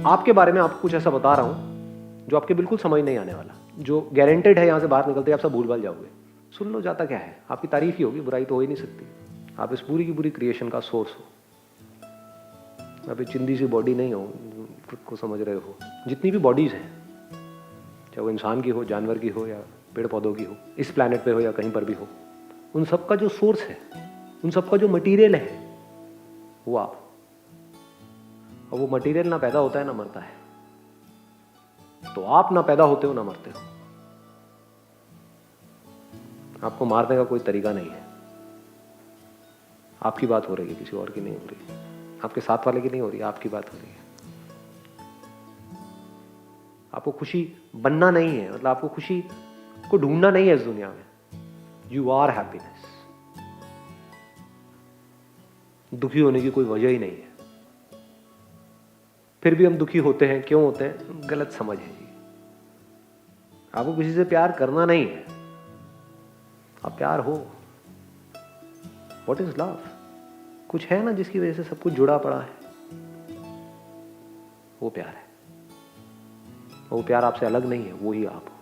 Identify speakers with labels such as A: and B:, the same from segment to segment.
A: आपके बारे में आपको कुछ ऐसा बता रहा हूं जो आपके बिल्कुल समझ नहीं आने वाला, जो गारंटेड है यहां से बाहर निकलते आप सब भूल भाल जाओगे। सुन लो, जाता क्या है, आपकी तारीफ ही होगी, बुराई तो हो ही नहीं सकती। आप इस पूरी की पूरी क्रिएशन का सोर्स हो। आप एक चिंदी सी बॉडी नहीं हो, खुद को समझ रहे हो। जितनी भी बॉडीज हैं, चाहे वो इंसान की हो, जानवर की हो, या पेड़ पौधों की हो, इस प्लैनेट पे हो या कहीं पर भी हो, उन सब का जो सोर्स है, उन सब का जो मटेरियल है, वो आप। और वो मटेरियल ना पैदा होता है ना मरता है। तो आप ना पैदा होते हो ना मरते हो। आपको मारने का कोई तरीका नहीं है। आपकी बात हो रही है, किसी और की नहीं हो रही। आपके साथ वाले की नहीं हो रही, आपकी बात हो रही है। आपको खुशी बनना नहीं है, मतलब आपको खुशी को ढूंढना नहीं है इस दुनिया में। You are happiness. दुखी होने की कोई वजह ही नहीं है। फिर भी हम दुखी होते हैं, क्यों होते हैं? गलत समझ है जी। आपको किसी से प्यार करना नहीं है, आप प्यार हो। What is love? कुछ है ना जिसकी वजह से सब कुछ जुड़ा पड़ा है, वो प्यार है। वो प्यार आपसे अलग नहीं है, वो ही आप हो।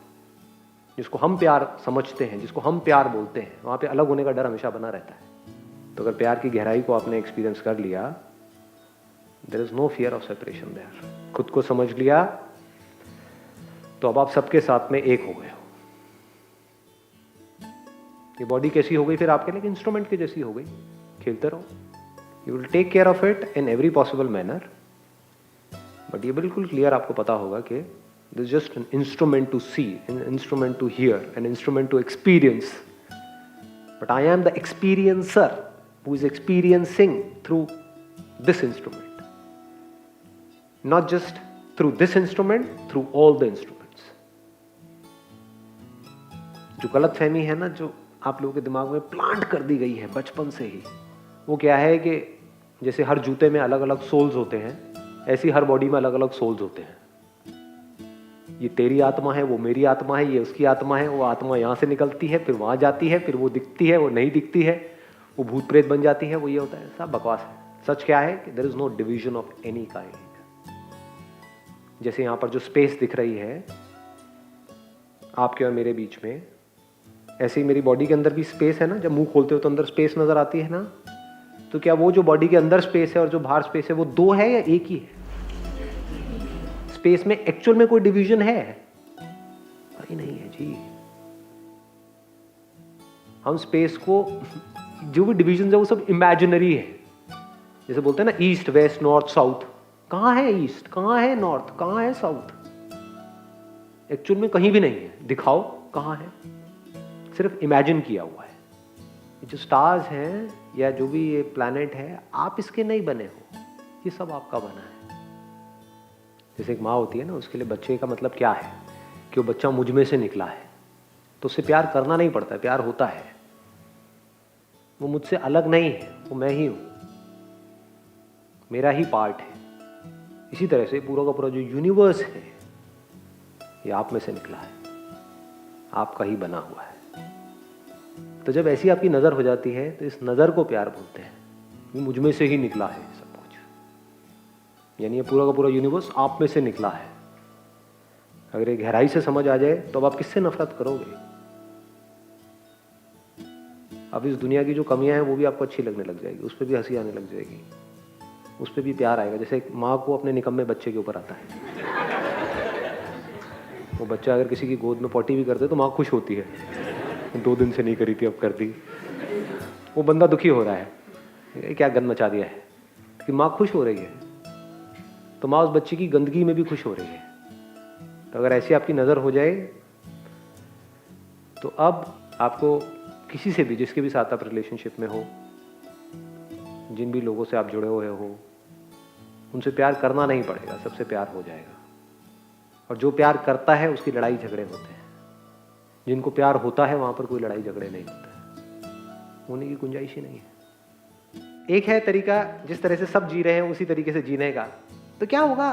A: जिसको हम प्यार समझते हैं, जिसको हम प्यार बोलते हैं, वहां पे अलग होने का डर हमेशा बना रहता है। तो अगर प्यार की गहराई को आपने एक्सपीरियंस कर लिया, there is no fear of separation there. खुद को समझ लिया, तो अब आप सबके साथ में एक हो गए हो। ये बॉडी कैसी हो गई फिर आपके लिए? इंस्ट्रूमेंट की जैसी हो गई। खेलते रहो। You will take care of it in every possible manner. But ये बिल्कुल क्लियर आपको पता होगा कि this just an instrument to see, an instrument to hear, an instrument to experience. But I am the experiencer who is experiencing through this instrument. Not just through this instrument, through all the instruments. जो गलत फहमी है ना, जो आप लोगों के दिमाग में प्लांट कर दी गई है बचपन से ही, वो क्या है कि जैसे हर जूते में अलग अलग सोल्स होते हैं, ऐसी हर बॉडी में अलग अलग सोल्स होते हैं। ये तेरी आत्मा है, वो मेरी आत्मा है, ये उसकी आत्मा है। वो आत्मा यहाँ से निकलती है, फिर वहाँ जाती है, फिर वो दिखती है, वो नहीं दिखती है, वो भूत प्रेत बन जाती है, वो ये होता है। सब बकवास है। सच क्या है कि there is no division of any kind. जैसे यहां पर जो स्पेस दिख रही है आपके और मेरे बीच में, ऐसे ही मेरी बॉडी के अंदर भी स्पेस है ना। जब मुंह खोलते हो तो अंदर स्पेस नजर आती है ना। तो क्या वो जो बॉडी के अंदर स्पेस है और जो बाहर स्पेस है, वो दो है या एक ही है? स्पेस में एक्चुअल में कोई डिवीजन है? अरे नहीं है जी। हम स्पेस को, जो भी डिवीजन है वो सब इमेजिनरी है। जैसे बोलते हैं ना, ईस्ट वेस्ट नॉर्थ साउथ। कहां है ईस्ट, कहां है नॉर्थ, कहां है साउथ? एक्चुअल में कहीं भी नहीं है। दिखाओ कहां है। सिर्फ इमेजिन किया हुआ है। जो स्टार्स हैं या जो भी ये प्लैनेट है, आप इसके नहीं बने हो, ये सब आपका बना है। जैसे एक माँ होती है ना, उसके लिए बच्चे का मतलब क्या है कि वो बच्चा मुझ में से निकला है, तो उससे प्यार करना नहीं पड़ता, प्यार होता है। वो मुझसे अलग नहीं है, वो मैं ही हूं, मेरा ही पार्ट है। इसी तरह से पूरा का पूरा जो यूनिवर्स है, ये आप में से निकला है, आपका ही बना हुआ है। तो जब ऐसी आपकी नजर हो जाती है, तो इस नजर को प्यार बोलते हैं। ये मुझ में से ही निकला है सब कुछ, यानी ये पूरा का पूरा यूनिवर्स आप में से निकला है। अगर ये गहराई से समझ आ जाए, तो अब आप किससे नफरत करोगे? अब इस दुनिया की जो कमियां हैं वो भी आपको अच्छी लगने लग जाएगी, उस पर भी हंसी आने लग जाएगी, उस पर भी प्यार आएगा। जैसे एक माँ को अपने निकम्मे बच्चे के ऊपर आता है। वो बच्चा अगर किसी की गोद में पॉटी भी करते तो माँ खुश होती है, 2 दिन से नहीं करी थी, अब कर दी। वो बंदा दुखी हो रहा है, क्या गंद मचा दिया है, कि माँ खुश हो रही है, तो माँ उस बच्चे की गंदगी में भी खुश हो रही है। तो अगर ऐसी आपकी नज़र हो जाए, तो अब आपको किसी से भी, जिसके भी साथ आप रिलेशनशिप में हो, जिन भी लोगों से आप जुड़े हुए हो, उनसे प्यार करना नहीं पड़ेगा, सबसे प्यार हो जाएगा। और जो प्यार करता है उसकी लड़ाई झगड़े होते हैं। जिनको प्यार होता है वहां पर कोई लड़ाई झगड़े नहीं होते, होने की गुंजाइश ही नहीं है। एक है तरीका, जिस तरह से सब जी रहे हैं उसी तरीके से जीने का। तो क्या होगा?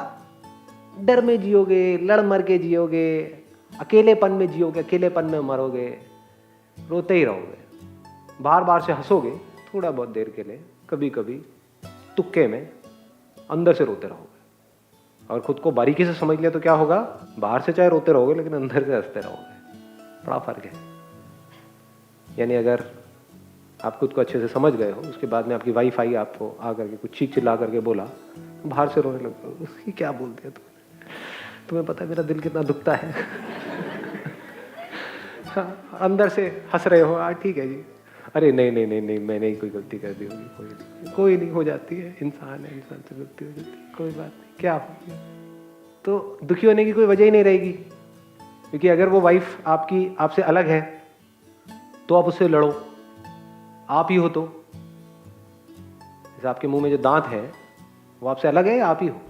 A: डर में जियोगे, लड़ मर के जियोगे, अकेलेपन में जियोगे, अकेलेपन में मरोगे, रोते ही रहोगे, बार बार से हंसोगे, थोड़ा बहुत देर के लिए, कभी कभी तुक्के में, अंदर से रोते रहोगे। और खुद को बारीकी से समझ लिया तो क्या होगा, बाहर से चाहे रोते रहोगे लेकिन अंदर से हंसते रहोगे। बड़ा फर्क है। यानी अगर आप खुद को अच्छे से समझ गए हो, उसके बाद में आपकी वाइफ आई आपको आकर के कुछ चीख चिल्ला करके बोला, बाहर से रोने लगते हो, उसकी क्या बोलते हैं तुम्हें पता है मेरा दिल कितना दुखता है। हाँ, अंदर से हंस रहे हो, ठीक है जी, अरे नहीं नहीं नहीं नहीं मैंने ही कोई गलती कर दी होगी, कोई नहीं, हो जाती है, इंसान है, इंसान से गलती हो जाती है, कोई बात नहीं, क्या हो गया। तो दुखी होने की कोई वजह ही नहीं रहेगी, क्योंकि अगर वो वाइफ आपकी आपसे अलग है तो आप उससे लड़ो, आप ही हो तो। जैसे आपके मुंह में जो दांत है वो आपसे अलग है या आप ही हो?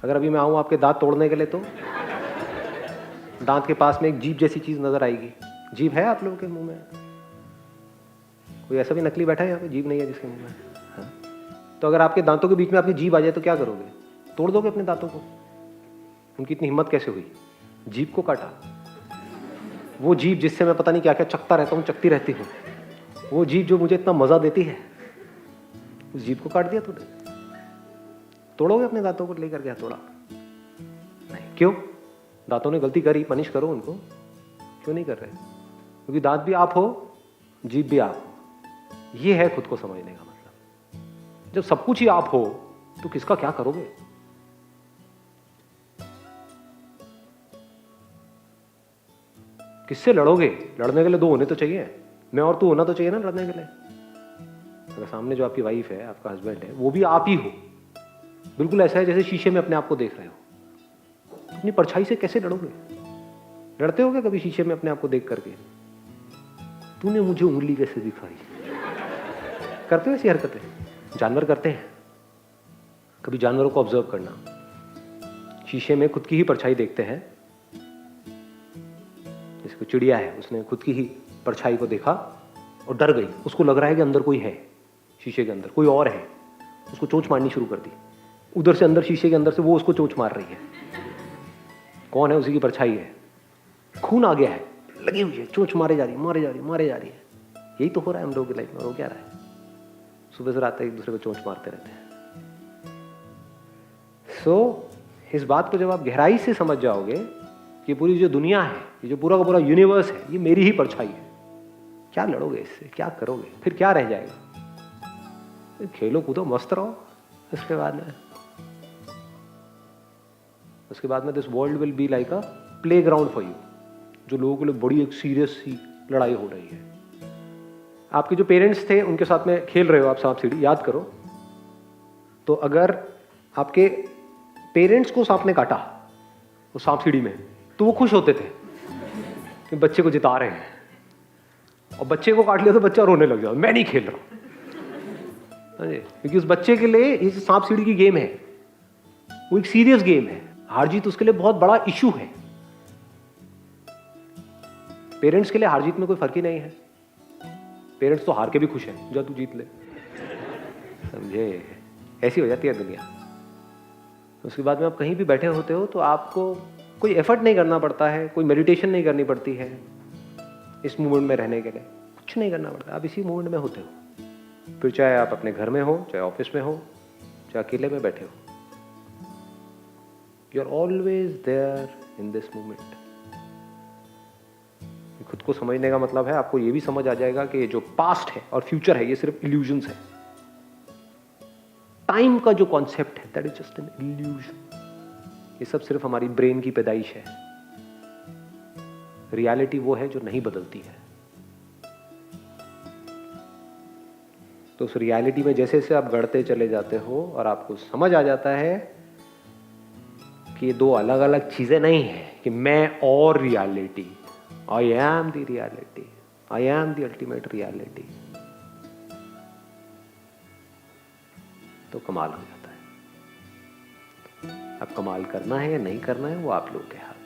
A: अगर अभी मैं आऊं आपके दांत तोड़ने के लिए तो दांत के पास में एक जीभ जैसी चीज नजर आएगी। जीभ है आप लोगों के मुंह में? कोई ऐसा भी नकली बैठा है यहाँ पे जीभ नहीं है जिसके मुंह में? हाँ। तो अगर आपके दांतों के बीच में आपकी जीभ आ जाए तो क्या करोगे? तोड़ दोगे अपने दांतों को? उनकी इतनी हिम्मत कैसे हुई? जीभ को काटा। वो जीभ जिससे मैं पता नहीं क्या क्या चखता रहता हूँ, चखती रहती हूँ, वो जीभ जो मुझे इतना मजा देती है, उस जीभ को काट दिया तूने। तोड़ोगे अपने दांतों को लेकर के? तोड़ा नहीं। क्यों? दांतों ने गलती करी, पनिश करो उनको। क्यों नहीं कर रहे? क्योंकि दांत भी आप हो, जीभ भी आप हो। ये है खुद को समझने का मतलब। जब सब कुछ ही आप हो तो किसका क्या करोगे? किससे लड़ोगे? लड़ने के लिए दो होने तो चाहिए, मैं और तू होना तो चाहिए ना लड़ने के लिए। अगर सामने जो आपकी वाइफ है, आपका हस्बैंड है, वो भी आप ही हो, बिल्कुल ऐसा है जैसे शीशे में अपने आप को देख रहे हो, तो अपनी परछाई से कैसे लड़ोगे? लड़ते हो क्या कभी शीशे में अपने आप को देख करके? तूने मुझे उंगली कैसे दिखाई? करते हो ऐसी हरकतें? जानवर करते हैं। कभी जानवरों को ऑब्जर्व करना, शीशे में खुद की ही परछाई देखते हैं। जैसे कोई चिड़िया है, उसने खुद की ही परछाई को देखा और डर गई, उसको लग रहा है कि अंदर कोई है, शीशे के अंदर कोई और है, उसको चोंच मारनी शुरू कर दी। उधर से अंदर, शीशे के अंदर से वो उसको चोंच मार रही है। कौन है? उसी की परछाई है। खून आ गया है, लगी हुई है, चोंच मारे जा रही है, मारे जा रही है, मारे जा रही है। यही तो हो रहा है हम लोगों की लाइफ में। हो क्या रहा है? सुबह से रात तक एक दूसरे को चोंच मारते रहते हैं। इस बात को जब आप गहराई से समझ जाओगे कि पूरी जो दुनिया है, ये जो पूरा का पूरा यूनिवर्स है, ये मेरी ही परछाई है, क्या लड़ोगे इससे? क्या करोगे? फिर क्या रह जाएगा? खेलो कूदो, मस्त रहो। उसके बाद में this world will be like a play ground for you, जो लोगों के लिए बड़ी एक सीरियस सी लड़ाई हो रही है। आपके जो पेरेंट्स थे उनके साथ में खेल रहे हो आप सांप सीढ़ी, याद करो। तो अगर आपके पेरेंट्स को सांप ने काटा वो सांप सीढ़ी में, तो वो खुश होते थे कि बच्चे को जिता रहे हैं, और बच्चे को काट लिया तो बच्चा रोने लग जाता, मैं नहीं खेल रहा। क्योंकि उस बच्चे के लिए ये सांप सीढ़ी की गेम है, वो एक सीरियस गेम है। हार जीत उसके लिए बहुत बड़ा इशू है। पेरेंट्स के लिए हार जीत में कोई फर्क ही नहीं है। पेरेंट्स तो हार के भी खुश हैं, जा तू जीत ले, समझे? ऐसी हो जाती है दुनिया। उसके बाद में आप कहीं भी बैठे होते हो तो आपको कोई एफर्ट नहीं करना पड़ता है, कोई मेडिटेशन नहीं करनी पड़ती है इस मूवमेंट में रहने के लिए, कुछ नहीं करना पड़ता। आप इसी मूवमेंट में होते हो। फिर चाहे आप अपने घर में हो, चाहे ऑफिस में हो, चाहे अकेले में बैठे हो, you are always there in this movement. खुद को समझने का मतलब है आपको ये भी समझ आ जाएगा कि जो पास्ट है और फ्यूचर है ये सिर्फ इल्यूजन्स है। टाइम का जो कॉन्सेप्ट है that is just an illusion. ये सब सिर्फ हमारी ब्रेन की पैदाइश है। रियलिटी वो है जो नहीं बदलती है। तो उस रियलिटी में जैसे जैसे आप गढ़ते चले जाते हो और आपको समझ आ जाता है कि ये दो अलग अलग चीजें नहीं है, कि मैं और reality, I am the reality, I am the ultimate reality, तो कमाल हो जाता है। अब कमाल करना है या नहीं करना है वो आप लोग के हाथ।